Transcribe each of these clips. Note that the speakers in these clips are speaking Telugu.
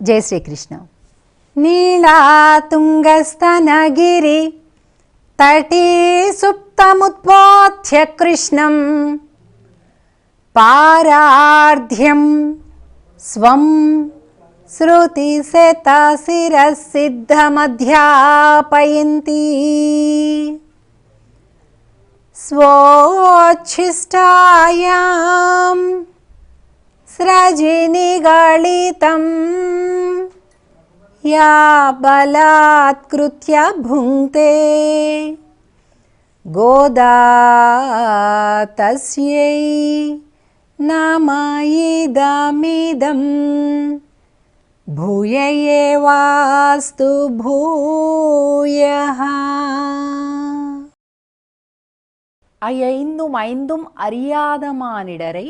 జై శ్రీకృష్ణ. నీళాతుంగస్తనగిరి తటీ సుప్తముద్బోధ్య కృష్ణం పారార్ధ్యం స్వం శృతిశతశిరసిద్ధమధ్యాపయంతి స్వోచ్ఛిష్టాయాం స్రజినిగళితం యా బలాత్కృత్య భుంక్తే గోదా తస్యై నమ ఇదమిదం భూయ ఏవాస్తు భూయః. ஐந்தும் ஐந்தும் அறியாதமானிடரை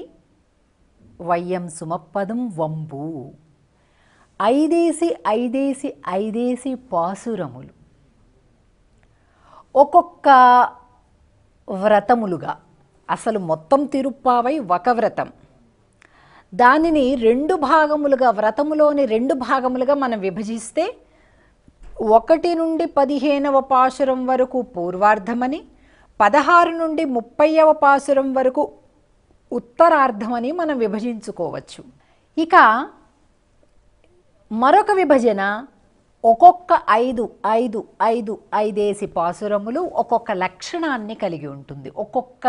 வையம் சுமப்பதும் வம்பு. ఐదేసి ఐదేసి ఐదేసి పాసురములు ఒక్కొక్క వ్రతములుగా, అసలు మొత్తం తిరుప్పావై ఒక వ్రతం, దానిని రెండు భాగములుగా, వ్రతములోని రెండు భాగములుగా మనం విభజిస్తే 1 నుండి 15వ పాసురం వరకు పూర్వార్ధమని, 16 నుండి 30వ పాసురం వరకు ఉత్తరార్ధమని మనం విభజించుకోవచ్చు. ఇక మరొక విభజన ఒక్కొక్క 5 పాసురములు ఒక్కొక్క లక్షణాన్ని కలిగి ఉంటుంది, ఒక్కొక్క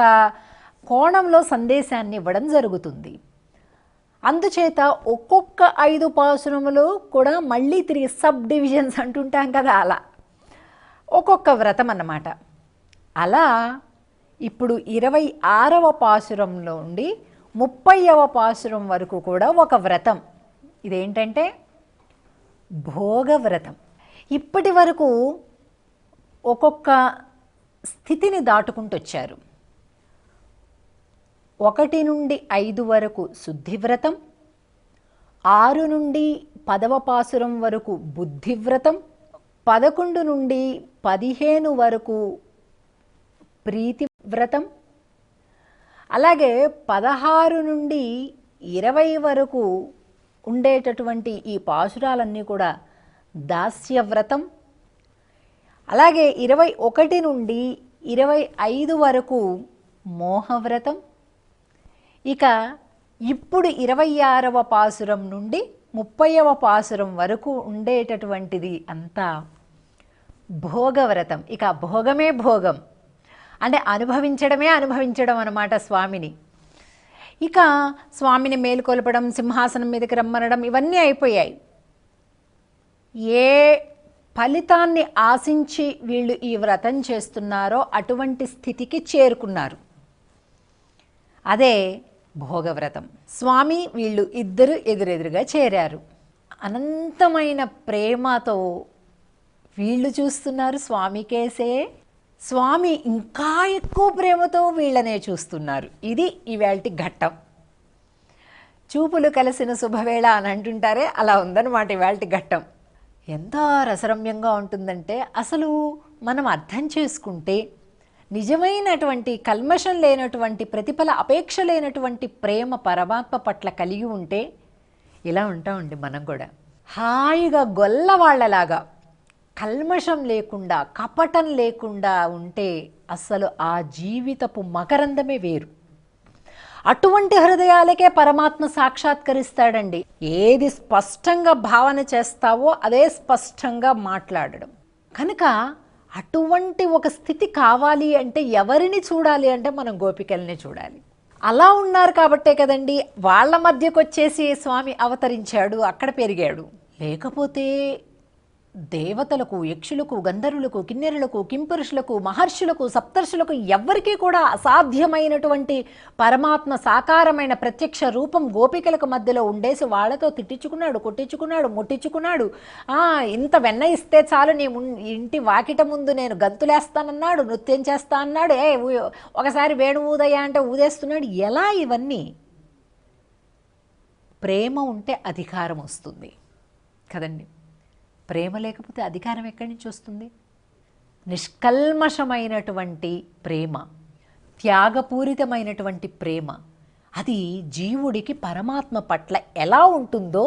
కోణంలో సందేశాన్ని ఇవ్వడం జరుగుతుంది. అందుచేత ఒక్కొక్క 5 పాసురములు కూడా మళ్ళీ తిరిగి సబ్ డివిజన్స్ అంటుంటాం కదా, అలా ఒక్కొక్క వ్రతం అన్నమాట. అలా ఇప్పుడు 26వ పాసురం నుండి 30వ పాసురం వరకు కూడా ఒక వ్రతం. ఇదేంటంటే భోగవ్రతం. ఇప్పటి వరకు ఒక్కొక్క స్థితిని దాటుకుంటూ వచ్చారు. 1 నుండి 5 వరకు శుద్ధివ్రతం, 6 నుండి 10వ పాసురం వరకు బుద్ధివ్రతం, 11 నుండి 15 వరకు ప్రీతి వ్రతం, అలాగే 16 నుండి 20 వరకు ఉండేటటువంటి ఈ పాసురాలన్నీ కూడా దాస్యవ్రతం, అలాగే 21 నుండి 25 వరకు మోహవ్రతం. ఇక ఇప్పుడు 26వ పాసురం నుండి 30వ పాసురం వరకు ఉండేటటువంటిది అంతా భోగవ్రతం. ఇక భోగమే భోగం అంటే అనుభవించడమే అనుభవించడం అన్నమాట స్వామిని. ఇక స్వామిని మేలుకొల్పడం, సింహాసనం మీదకి రమ్మనడం ఇవన్నీ అయిపోయాయి. ఏ ఫలితాన్ని ఆశించి వీళ్ళు ఈ వ్రతం చేస్తున్నారో అటువంటి స్థితికి చేరుకున్నారు, అదే భోగవ్రతం. స్వామి వీళ్ళు ఇద్దరు ఎదురెదురుగా చేరారు. అనంతమైన ప్రేమతో వీళ్ళు చూస్తున్నారు స్వామికేసే, స్వామి ఇంకా ఎక్కువ ప్రేమతో వీళ్ళనే చూస్తున్నారు. ఇది ఇవాల్టి ఘట్టం. చూపులు కలిసిన శుభవేళ అని అంటుంటారే, అలా ఉందన్నమాట ఇవాల్టి ఘట్టం. ఎంత రసరమ్యంగా ఉంటుందంటే అసలు మనం అర్థం చేసుకుంటే నిజమైనటువంటి కల్మషం లేనటువంటి, ప్రతిఫల అపేక్ష లేనటువంటి ప్రేమ పరమాత్మ పట్ల కలిగి ఉంటే ఇలా ఉంటామండి మనం కూడా. హాయిగా గొల్లవాళ్లలాగా కల్మషం లేకుండా, కపటం లేకుండా ఉంటే అసలు ఆ జీవితపు మకరందమే వేరు. అటువంటి హృదయాలకే పరమాత్మ సాక్షాత్కరిస్తాడండి. ఏది స్పష్టంగా భావన చేస్తావో అదే స్పష్టంగా మాట్లాడడం. కనుక అటువంటి ఒక స్థితి కావాలి అంటే ఎవరిని చూడాలి అంటే మనం గోపికల్ని చూడాలి. అలా ఉన్నారు కాబట్టే కదండి వాళ్ళ మధ్యకు వచ్చేసి స్వామి అవతరించాడు, అక్కడ పెరిగాడు. లేకపోతే దేవతలకు, యక్షులకు, గంధర్వులకు, కిన్నెరులకు, కింపురుషులకు, మహర్షులకు, సప్తర్షులకు ఎవ్వరికీ కూడా అసాధ్యమైనటువంటి పరమాత్మ సాకారమైన ప్రత్యక్ష రూపం గోపికలకు మధ్యలో ఉండేసి వాళ్ళతో తిట్టించుకున్నాడు, కొట్టించుకున్నాడు, ముట్టించుకున్నాడు. ఇంత వెన్న ఇస్తే చాలు నీ ఇంటి వాకిట ముందు నేను గంతులేస్తానన్నాడు, నృత్యం చేస్తా అన్నాడు, ఒకసారి వేణు ఊదయ్య అంటే ఊదేస్తున్నాడు. ఎలా ఇవన్నీ? ప్రేమ ఉంటే అధికారం వస్తుంది కదండి. ప్రేమ లేకపోతే అధికారం ఎక్కడి నుంచి వస్తుంది? నిష్కల్మషమైనటువంటి ప్రేమ, త్యాగపూరితమైనటువంటి ప్రేమ, అది జీవుడికి పరమాత్మ పట్ల ఎలా ఉంటుందో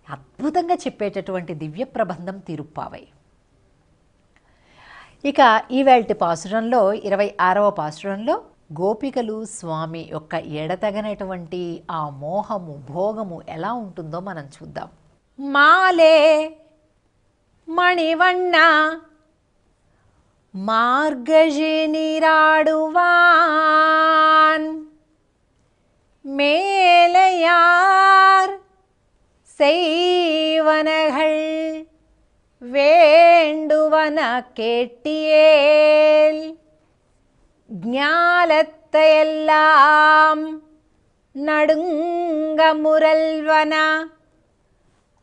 అద్భుతంగా చెప్పేటటువంటి దివ్య ప్రబంధం తిరుప్పావై. ఇక ఈవేళటి పాసురంలో 26వ పాసురంలో గోపికలు స్వామి యొక్క ఎడతగనటువంటి ఆ మోహము భోగము ఎలా ఉంటుందో మనం చూద్దాం. మాలే మణివಣ್ణ మార్గజి நீராடுவான் மேலையார் செய்வனகள் வேண்டுவன கேட்டியேல் ஞாலத்தையெல்லாம் நடுங்க முரல்வன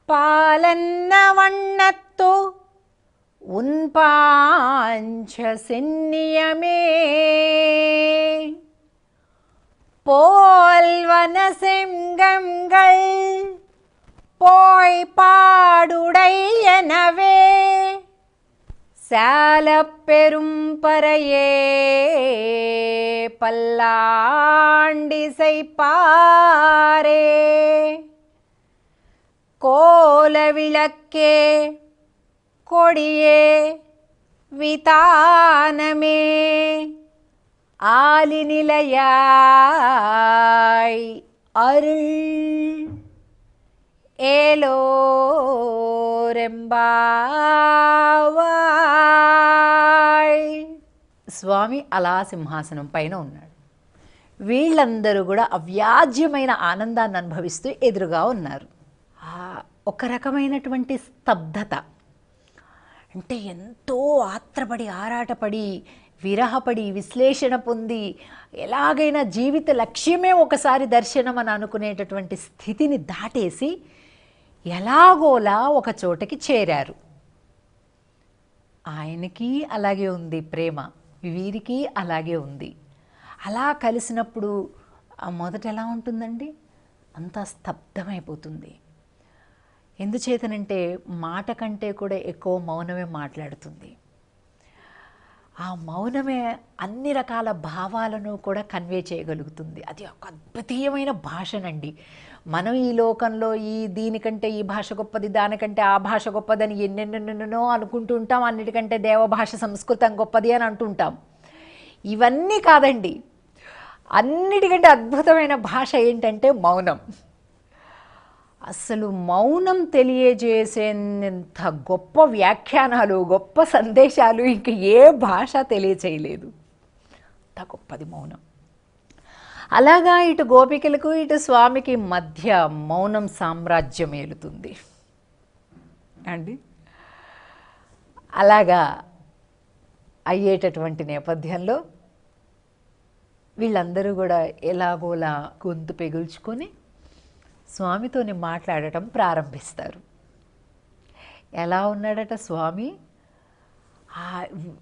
பாலன்ன வண்ணத்து உன் பாஞ்ச சென்னியமே போல்வன செங்கங்கள் போய் பாடுடையனவே சாலப்பெரும் பறையே பல்லாண்டிசை பாரே கோல விளக்கே கொடியே விதானமே ஆலிநிலையாய் அருள் ఏలోరెంబావాయ్. స్వామి అలా సింహాసనం పైన ఉన్నాడు. వీళ్ళందరూ కూడా అవ్యాజ్యమైన ఆనందాన్ని అనుభవిస్తూ ఎదురుగా ఉన్నారు. ఒక రకమైనటువంటి స్తబ్దత, అంటే ఎంతో ఆత్రపడి ఆరాటపడి విరహపడి విశ్లేషణ పొంది ఎలాగైనా జీవిత లక్ష్యమే ఒకసారి దర్శనం అని అనుకునేటటువంటి స్థితిని దాటేసి ఎలాగోలా ఒక చోటకి చేరారు. ఆయనకి అలాగే ఉంది ప్రేమ, వీరికి అలాగే ఉంది. అలా కలిసినప్పుడు మొదట ఎలా ఉంటుందండి? అంతా స్తబ్దమైపోతుంది. ఎందుచేతనంటే మాట కంటే కూడా ఎక్కువ మౌనమే మాట్లాడుతుంది. ఆ మౌనమే అన్ని రకాల భావాలను కూడా కన్వే చేయగలుగుతుంది. అది ఒక అద్భుతీయమైన భాషనండి. మనం ఈ లోకంలో దీనికంటే ఈ భాష గొప్పది, దానికంటే ఆ భాష గొప్పదని ఎన్నెన్నెన్నెన్నో అనుకుంటూ ఉంటాం. అన్నిటికంటే దేవభాష సంస్కృతం గొప్పది అని అంటుంటాం. ఇవన్నీ కాదండి, అన్నిటికంటే అద్భుతమైన భాష ఏంటంటే మౌనం. అసలు మౌనం తెలియజేసేంత గొప్ప వ్యాఖ్యానాలు, గొప్ప సందేశాలు ఇంక ఏ భాష తెలియచేయలేదు. అంత గొప్పది మౌనం. అలాగా ఇటు గోపికలకు ఇటు స్వామికి మధ్య మౌనం సామ్రాజ్యం ఏలుతుంది అండి. అలాగా అయ్యేటటువంటి నేపథ్యంలో వీళ్ళందరూ కూడా ఎలాగోలా గొంతు పెగుల్చుకొని స్వామితోని మాట్లాడటం ప్రారంభిస్తారు. ఎలా ఉన్నాడట స్వామి?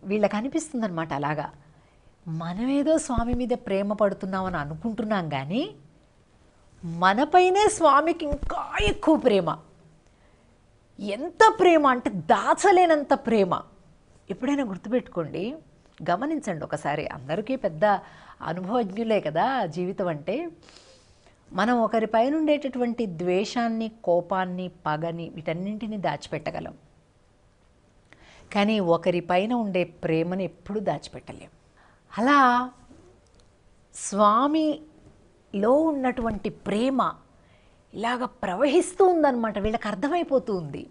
వీళ్ళకి అనిపిస్తుంది అనమాట. అలాగా మనమేదో స్వామి మీద ప్రేమ పడుతున్నామని అనుకుంటున్నాం, కానీ మనపైనే స్వామికి ఇంకా ఎక్కువ ప్రేమ. ఎంత ప్రేమ అంటే దాచలేనంత ప్రేమ. ఎప్పుడైనా గుర్తుపెట్టుకోండి, గమనించండి ఒకసారి. అందరికీ పెద్ద అనుభవజ్ఞులే కదా జీవితం అంటే. మనం ఒకరిపైన ఉండేటటువంటి ద్వేషాన్ని, కోపాన్ని, పగని, వీటన్నింటినీ దాచిపెట్టగలం, కానీ ఒకరిపైన ఉండే ప్రేమని ఎప్పుడూ దాచిపెట్టలేం. అలా స్వామిలో ఉన్నటువంటి ప్రేమ ఇలాగ ప్రవహిస్తూ ఉందన్నమాట. వీళ్ళకి అర్థమైపోతూ ఉంది.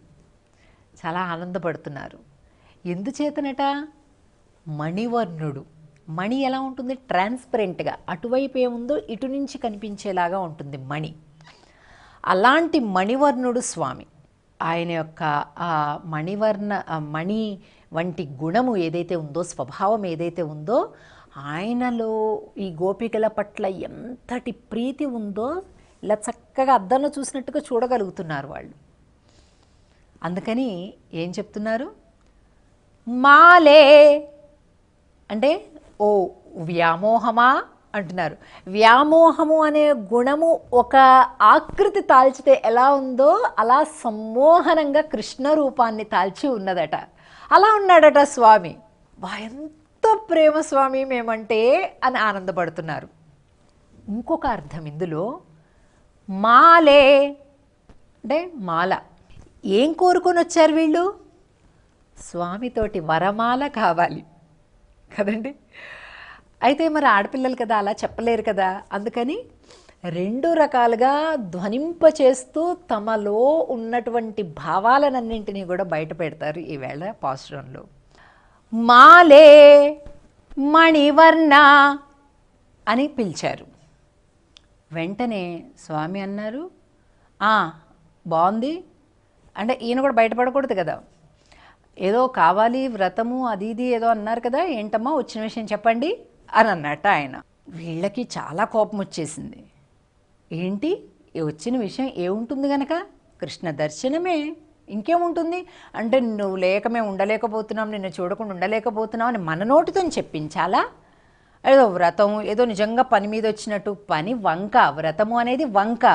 చాలా ఆనందపడుతున్నారు. ఎందుచేతనట? మణివర్ణుడు. మణి ఎలా ఉంటుంది? ట్రాన్స్పరెంట్గా, అటువైపు ఏముందో ఇటు నుంచి కనిపించేలాగా ఉంటుంది మణి. అలాంటి మణివర్ణుడు స్వామి. ఆయన యొక్క ఆ మణి వంటి గుణము ఏదైతే ఉందో, స్వభావం ఏదైతే ఉందో, ఆయనలో ఈ గోపికల పట్ల ఎంతటి ప్రీతి ఉందో ఇలా చక్కగా అద్దంలో చూసినట్టుగా చూడగలుగుతున్నారు వాళ్ళు. అందుకని ఏం చెప్తున్నారు? మాలే అంటే ఓ వ్యామోహమా అంటున్నారు. వ్యామోహము అనే గుణము ఒక ఆకృతి తాల్చితే ఎలా ఉందో అలా సమ్మోహనంగా కృష్ణ రూపాన్ని తాల్చి ఉన్నదట. అలా ఉన్నాడట స్వామి. ఎంత ప్రేమ స్వామి మేమంటే అని ఆనందపడుతున్నారు. ఇంకొక అర్థం ఇందులో, మాలే అంటే మాల. ఏం కోరుకొని వచ్చారు వీళ్ళు? స్వామితోటి వరమాల కావాలి కదండి. అయితే మరి ఆడపిల్లలు కదా, అలా చెప్పలేరు కదా. అందుకని 2 రకాలుగా ధ్వనింపచేస్తూ తమలో ఉన్నటువంటి భావాలన్నింటినీ కూడా బయట పెడతారు ఈవేళ పాసురంలో. మాలే మణివర్ణ అని పిలిచారు. వెంటనే స్వామి అన్నారు, బాగుంది అంటే ఈయన కూడా బయటపడకూడదు కదా. ఏదో కావాలి వ్రతము అది ఇది ఏదో అన్నారు కదా, ఏంటమ్మా వచ్చిన విషయం చెప్పండి అని అన్నట్ట ఆయన. వీళ్ళకి చాలా కోపం వచ్చేసింది. ఏంటి వచ్చిన విషయం ఏముంటుంది గనక? కృష్ణ దర్శనమే, ఇంకేముంటుంది అంటే నువ్వు లేక మేము ఉండలేకపోతున్నాం, నిన్ను చూడకుండా ఉండలేకపోతున్నాం అని మన నోటితో చెప్పించాలా? ఏదో వ్రతం ఏదో నిజంగా పని మీద వచ్చినట్టు. పని వంక, వ్రతము అనేది వంక,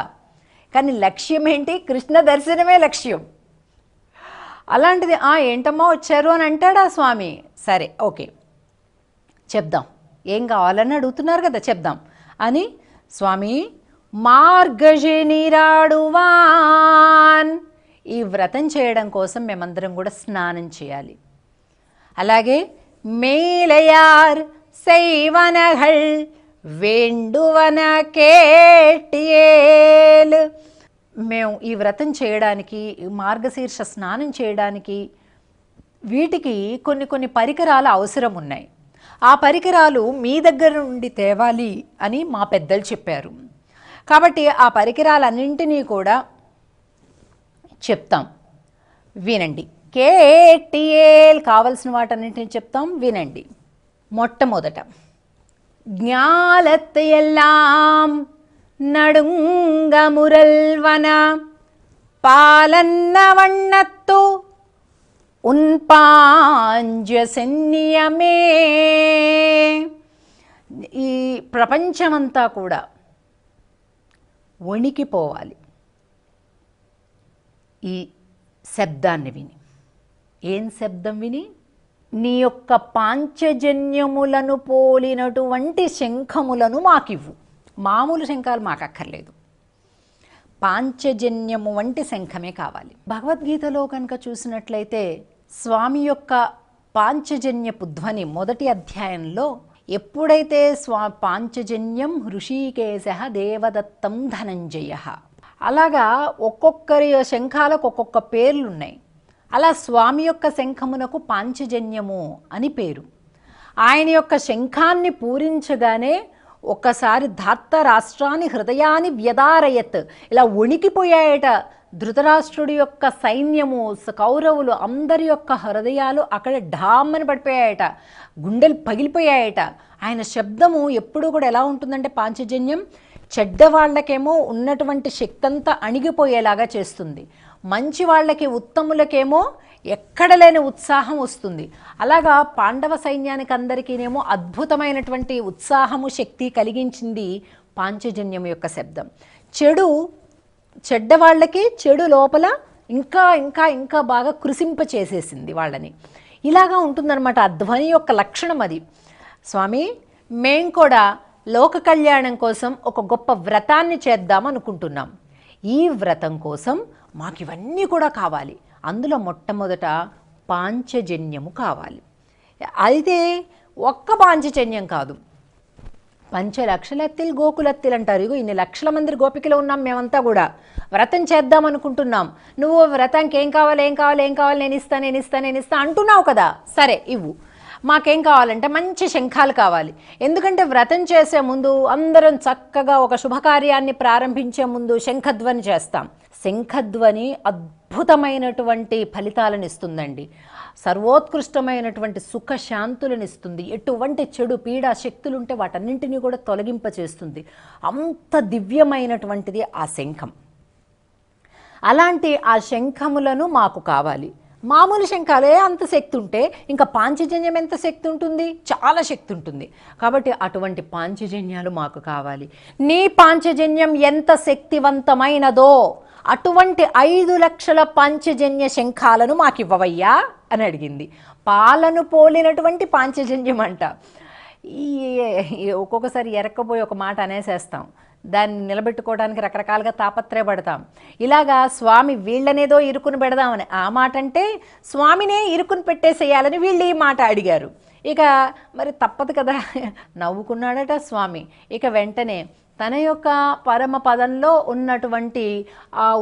కానీ లక్ష్యం ఏంటి? కృష్ణ దర్శనమే లక్ష్యం. అలాంటిది ఏంటమ్మా వచ్చారు అని అంటాడా స్వామి. సరే ఓకే చెప్దాం, ఏం కావాలని అడుగుతున్నారు కదా చెప్దాం అని. స్వామి మార్గశినిరాడువాన్, ఈ వ్రతం చేయడం కోసం మేమందరం కూడా స్నానం చేయాలి. అలాగే మేలయార్ செய்வனகள் వేండువన కేటియేల్, మేము ఈ వ్రతం చేయడానికి, మార్గశీర్ష స్నానం చేయడానికి వీటికి కొన్ని పరికరాలు అవసరం ఉన్నాయి. ఆ పరికరాలు మీ దగ్గర నుండి తేవాలి అని మా పెద్దలు చెప్పారు. కాబట్టి ఆ పరికరాలన్నింటినీ కూడా చెప్తాం, వినండి. కేటియేల్ కావలసిన వాటన్నింటినీ చెప్తాం, వినండి. మొట్టమొదట జ్ఞాలత్ ఎల్లాం నడుంగ మురల్వన పాలన్న వண்ணత్తు ఉన్పాంజసన్యమే. ఈ ప్రపంచమంతా కూడా వణికిపోవాలి ఈ శబ్దాన్ని విని. ఏం శబ్దం విని? నీ యొక్క పాంచజన్యములను పోలినటువంటి శంఖములను మాకివ్వు. మామూలు శంఖాలు మాకక్కర్లేదు, పాంచజన్యము వంటి శంఖమే కావాలి. భగవద్గీతలో కనుక చూసినట్లయితే స్వామి యొక్క పాంచజన్యపు ధ్వని మొదటి అధ్యాయంలో ఎప్పుడైతే పాంచజన్యం హృషీకేశ దేవదత్తం ధనంజయ, అలాగా ఒక్కొక్కరి శంఖాలకు ఒక్కొక్క పేర్లున్నాయి. అలా స్వామి యొక్క శంఖమునకు పాంచజన్యము అని పేరు. ఆయన యొక్క శంఖాన్ని పూరించగానే ఒక్కసారి ధార్తరాష్ట్రాన్ని హృదయాన్ని వ్యదారయత్, ఇలా వణికిపోయాయట ధృతరాష్ట్రుడి యొక్క సైన్యము, కౌరవులు అందరి యొక్క హృదయాలు అక్కడ ఢామ్మని పడిపోయాయట, గుండెలు పగిలిపోయాయట. ఆయన శబ్దము ఎప్పుడూ కూడా ఎలా ఉంటుందంటే పాంచజన్యం చెడ్డవాళ్లకేమో ఉన్నటువంటి శక్తి అంతా అణిగిపోయేలాగా చేస్తుంది, మంచి వాళ్ళకి ఉత్తములకేమో ఎక్కడ లేని ఉత్సాహం వస్తుంది. అలాగా పాండవ సైన్యానికి అందరికీనేమో అద్భుతమైనటువంటి ఉత్సాహము శక్తి కలిగించింది పాంచజన్యం యొక్క శబ్దం. చెడ్డవాళ్ళకి చెడు లోపల ఇంకా ఇంకా ఇంకా బాగా కృషింప చేసేసింది వాళ్ళని. ఇలాగా ఉంటుందన్నమాట ఆ ధ్వని యొక్క లక్షణం అది. స్వామి మేం కూడా లోక కళ్యాణం కోసం ఒక గొప్ప వ్రతాన్ని చేద్దాం అనుకుంటున్నాం. ఈ వ్రతం కోసం మాకు ఇవన్నీ కూడా కావాలి. అందులో మొట్టమొదట పాంచజన్యము కావాలి. అయితే ఒక్క పాంచజన్యం కాదు, 5 లక్షలెత్తిల్ గోకులెత్తిల్ అంటారు. ఇగో ఇన్ని లక్షల మంది గోపికలు ఉన్నాం, మేమంతా కూడా వ్రతం చేద్దాం అనుకుంటున్నాం. నువ్వు వ్రతానికి ఏం కావాలి నేను ఇస్తా అంటున్నావు కదా, సరే ఇవ్వు. మాకేం కావాలంటే మంచి శంఖాలు కావాలి. ఎందుకంటే వ్రతం చేసే ముందు అందరం చక్కగా ఒక శుభకార్యాన్ని ప్రారంభించే ముందు శంఖధ్వని చేస్తాం. శంఖధ్వని అద్భుతమైనటువంటి ఫలితాలను ఇస్తుందండి, సర్వోత్కృష్టమైనటువంటి సుఖశాంతులను ఇస్తుంది. ఎటువంటి చెడు పీడా శక్తులుంటే వాటన్నింటినీ కూడా తొలగింపచేస్తుంది. అంత దివ్యమైనటువంటిది ఆ శంఖం. అలాంటి ఆ శంఖములను మాకు కావాలి. మామూలు శంఖాలే అంత శక్తి ఉంటే ఇంకా పాంచజన్యం ఎంత శక్తి ఉంటుంది? చాలా శక్తి ఉంటుంది. కాబట్టి అటువంటి పాంచజన్యాలు మాకు కావాలి. నీ పాంచజన్యం ఎంత శక్తివంతమైనదో అటువంటి 5 లక్షల పాంచజన్య శంఖాలను మాకు ఇవ్వవయ్యా అని అడిగింది. పాలను పోలినటువంటి పాంచజన్యం అంట. ఒక్కొక్కసారి ఎరక్కపోయి ఒక మాట అనేసేస్తాం. దాన్ని నిలబెట్టుకోవడానికి రకరకాలుగా తాపత్రయపడతాం. ఇలాగా స్వామి వీళ్ళనేదో ఇరుకుని పెడదామని ఆ మాట అంటే స్వామినే ఇరుకుని పెట్టేసేయాలని వీళ్ళు ఈ మాట అడిగారు. ఇక మరి తప్పదు కదా, నవ్వుకున్నాడట స్వామి. ఇక వెంటనే తన యొక్క పరమ పదంలో ఉన్నటువంటి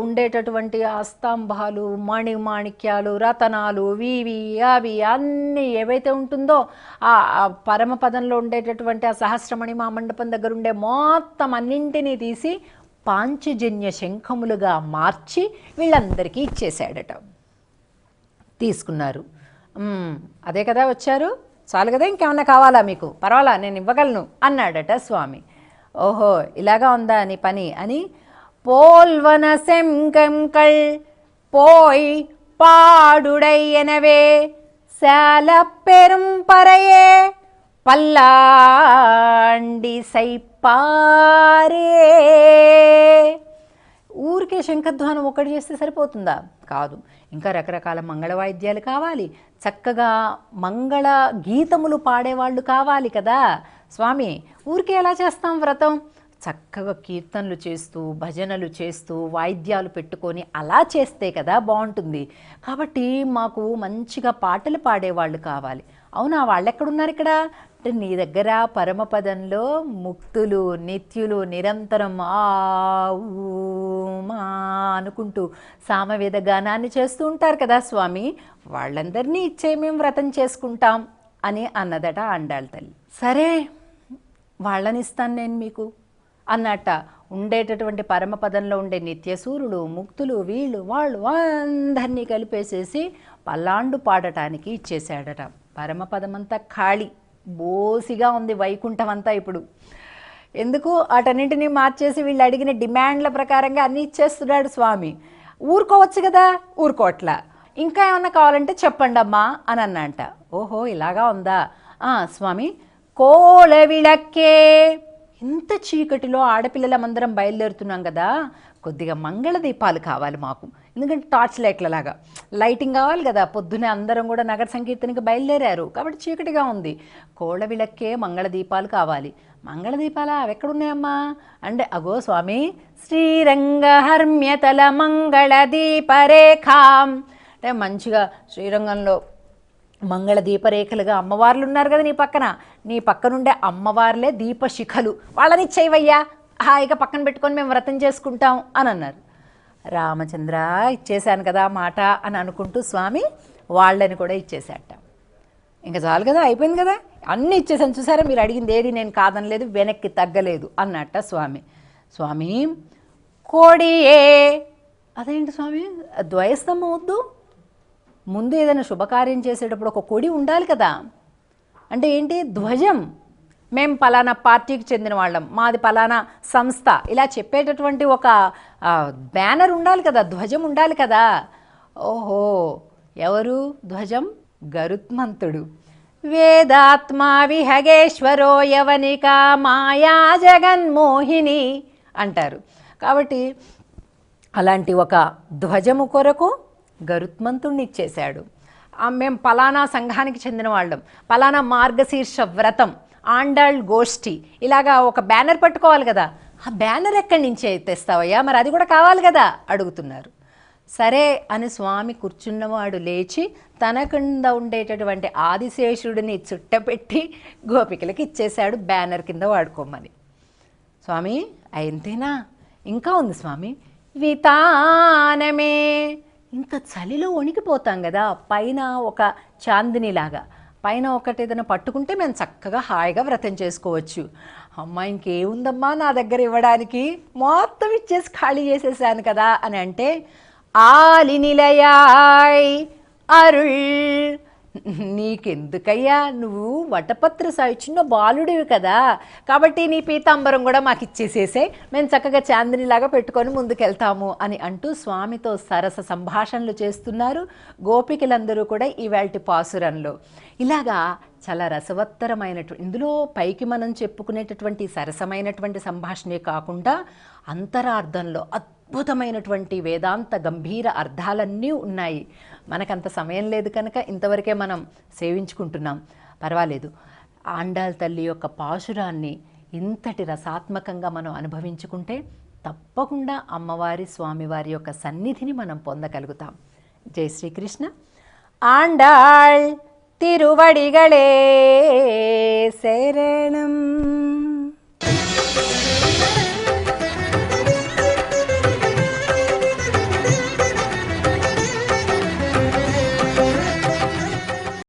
ఉండేటటువంటి స్తంభాలు, మణిమాణిక్యాలు, రతనాలు, వివి అవి అన్నీ ఏవైతే ఉంటుందో ఆ పరమ పదంలో ఉండేటటువంటి ఆ సహస్రమణి మా మండపం దగ్గర ఉండే మొత్తం అన్నింటినీ తీసి పాంచజన్య శంఖములుగా మార్చి వీళ్ళందరికీ ఇచ్చేశాడట. తీసుకున్నారు. అదే కదా వచ్చారు, చాలు కదా, ఇంకేమన్నా కావాలా మీకు, పర్వాలా నేను ఇవ్వగలను అన్నాడట స్వామి. ఓహో ఇలాగా ఉందా నీ పని అని పోల్వన సెంకంకల్ పోయ్ పాడుడయ్యనవే శాల పెరుం పరయే పల్లాండి సైపారే. ఊరికే శంఖధ్వానం ఒకటి చేస్తే సరిపోతుందా? కాదు, ఇంకా రకరకాల మంగళ వాయిద్యాలు కావాలి, చక్కగా మంగళ గీతములు పాడేవాళ్ళు కావాలి కదా. స్వామి ఊరికే ఎలా చేస్తాం వ్రతం? చక్కగా కీర్తనలు చేస్తూ భజనలు చేస్తూ వాయిద్యాలు పెట్టుకొని అలా చేస్తే కదా బాగుంటుంది. కాబట్టి మాకు మంచిగా పాటలు పాడేవాళ్ళు కావాలి. అవునా, వాళ్ళు ఎక్కడున్నారు ఇక్కడ అంటే నీ దగ్గర పరమపదంలో ముక్తులు నిత్యులు నిరంతరం మా అనుకుంటూ సామవేద గానాన్ని చేస్తూ ఉంటారు కదా స్వామి, వాళ్ళందరినీ ఇచ్చే మేము వ్రతం చేసుకుంటాం అని అన్నదట ఆండాళ్ళ తల్లి. సరే వాళ్ళని ఇస్తాను నేను మీకు అన్నట్ట. ఉండేటటువంటి పరమపదంలో ఉండే నిత్యసూరులు ముక్తులు వీళ్ళు వాళ్ళు అందరినీ కలిపేసేసి పల్లాండు పాడటానికి ఇచ్చేశాడట. పరమపదమంతా ఖాళీ బోసిగా ఉంది, వైకుంఠం అంతా ఇప్పుడు. ఎందుకు అటన్నింటినీ మార్చేసి వీళ్ళు అడిగిన డిమాండ్ల ప్రకారంగా అన్నీ ఇచ్చేస్తున్నాడు స్వామి. ఊరుకోవచ్చు కదా, ఊరుకోవట్లా. ఇంకా ఏమన్నా కావాలంటే చెప్పండి అమ్మా అని అన్నంట. ఓహో ఇలాగా ఉందా స్వామి, కోళ విళక్కే. ఇంత చీకటిలో ఆడపిల్లలమందరం బయలుదేరుతున్నాం కదా, కొద్దిగా మంగళ దీపాలు కావాలి మాకు. ఎందుకంటే టార్చ్ లైట్లలాగా లైటింగ్ కావాలి కదా. పొద్దునే అందరం కూడా నగర సంకీర్తనకి బయలుదేరారు కాబట్టి చీకటిగా ఉంది. కోళ్ళ విళక్కే మంగళ దీపాలు కావాలి. మంగళ దీపాలా అవి ఎక్కడున్నాయమ్మా అంటే అగో స్వామి శ్రీరంగ హర్మ్యతల మంగళ దీపరేఖాం అంటే మంచిగా శ్రీరంగంలో మంగళ దీపరేఖలుగా అమ్మవార్లు ఉన్నారు కదా నీ పక్కనుండే అమ్మవార్లే దీపశిఖలు, వాళ్ళని ఇచ్చేవయ్యా, హాయిగా పక్కన పెట్టుకొని మేము వ్రతం చేసుకుంటాం అని అన్నారు. రామచంద్ర ఇచ్చేశాను కదా మాట అని అనుకుంటూ స్వామి వాళ్ళని కూడా ఇచ్చేశాట. ఇంకా చాలు కదా, అయిపోయింది కదా, అన్నీ ఇచ్చేసాను చూసారా, మీరు అడిగింది ఏది నేను కాదనలేదు, వెనక్కి తగ్గలేదు అన్నట్ట స్వామి. స్వామి కోడియే, అదేంటి స్వామి ద్వయస్తంభం వద్దు, ముందు ఏదైనా శుభకార్యం చేసేటప్పుడు ఒక కొడి ఉండాలి కదా. అంటే ఏంటి, ధ్వజం, మేము పలానా పార్టీకి చెందిన వాళ్ళం, మాది పలానా సంస్థ, ఇలా చెప్పేటటువంటి ఒక బ్యానర్ ఉండాలి కదా, ధ్వజం ఉండాలి కదా. ఓహో ఎవరు ధ్వజం? గరుత్మంతుడు. వేదాత్మా విహగేశ్వరో యవనిక మాయా జగన్మోహిని అంటారు. కాబట్టి అలాంటి ఒక ధ్వజము కొరకు గరుత్మంతుణ్ణి ఇచ్చేశాడు. మేము పలానా సంఘానికి చెందిన వాళ్ళం, పలానా మార్గశీర్ష వ్రతం, ఆండాళ్ గోష్ఠి, ఇలాగా ఒక బ్యానర్ పట్టుకోవాలి కదా. ఆ బ్యానర్ ఎక్కడి నుంచి తెస్తావయ్యా, మరి అది కూడా కావాలి కదా అడుగుతున్నారు. సరే అని స్వామి కూర్చున్నవాడు లేచి తన కింద ఉండేటటువంటి ఆదిశేషుడిని చుట్టపెట్టి గోపికలకి ఇచ్చేశాడు బ్యానర్ కింద వాడుకోమని. స్వామి అయింతేనా? ఇంకా ఉంది స్వామి. వితానమే, ఇంత చలిలో వణికిపోతాం కదా, పైన ఒక చాందినిలాగా పైన ఒకటి ఏదైనా పట్టుకుంటే మేము చక్కగా హాయిగా వ్రతం చేసుకోవచ్చు. అమ్మ ఇంకేముందమ్మా నా దగ్గర ఇవ్వడానికి, మొత్తం ఇచ్చేసి ఖాళీ చేసేసాను కదా అని అంటే ఆలినిలయాయ్ అరుళ్, నీకెందుకయ్యా, నువ్వు వటపత్ర సాయి చిన్న బాలుడివి కదా, కాబట్టి నీ పీతాంబరం కూడా మాకు ఇచ్చేసేసే, మేము చక్కగా చాందినిలాగా పెట్టుకొని ముందుకెళ్తాము అని అంటూ స్వామితో సరస సంభాషణలు చేస్తున్నారు గోపికలందరూ కూడా ఈవేళటి పాసురంలో. ఇలాగా చాలా రసవత్తరమైనటువంటి, ఇందులో పైకి మనం చెప్పుకునేటటువంటి సరసమైనటువంటి సంభాషణే కాకుండా అంతరార్థంలో అద్భుతమైనటువంటి వేదాంత గంభీర అర్థాలన్నీ ఉన్నాయి. మనకంత సమయం లేదు కనుక ఇంతవరకే మనం సేవించుకుంటున్నాం, పర్వాలేదు. ఆండాళ్ తల్లి యొక్క పాశురాన్ని ఇంతటి రసాత్మకంగా మనం అనుభవించుకుంటే తప్పకుండా అమ్మవారి స్వామివారి యొక్క సన్నిధిని మనం పొందగలుగుతాం. జై శ్రీకృష్ణ. ఆండాళ్ తిరువడిగళే శరణం.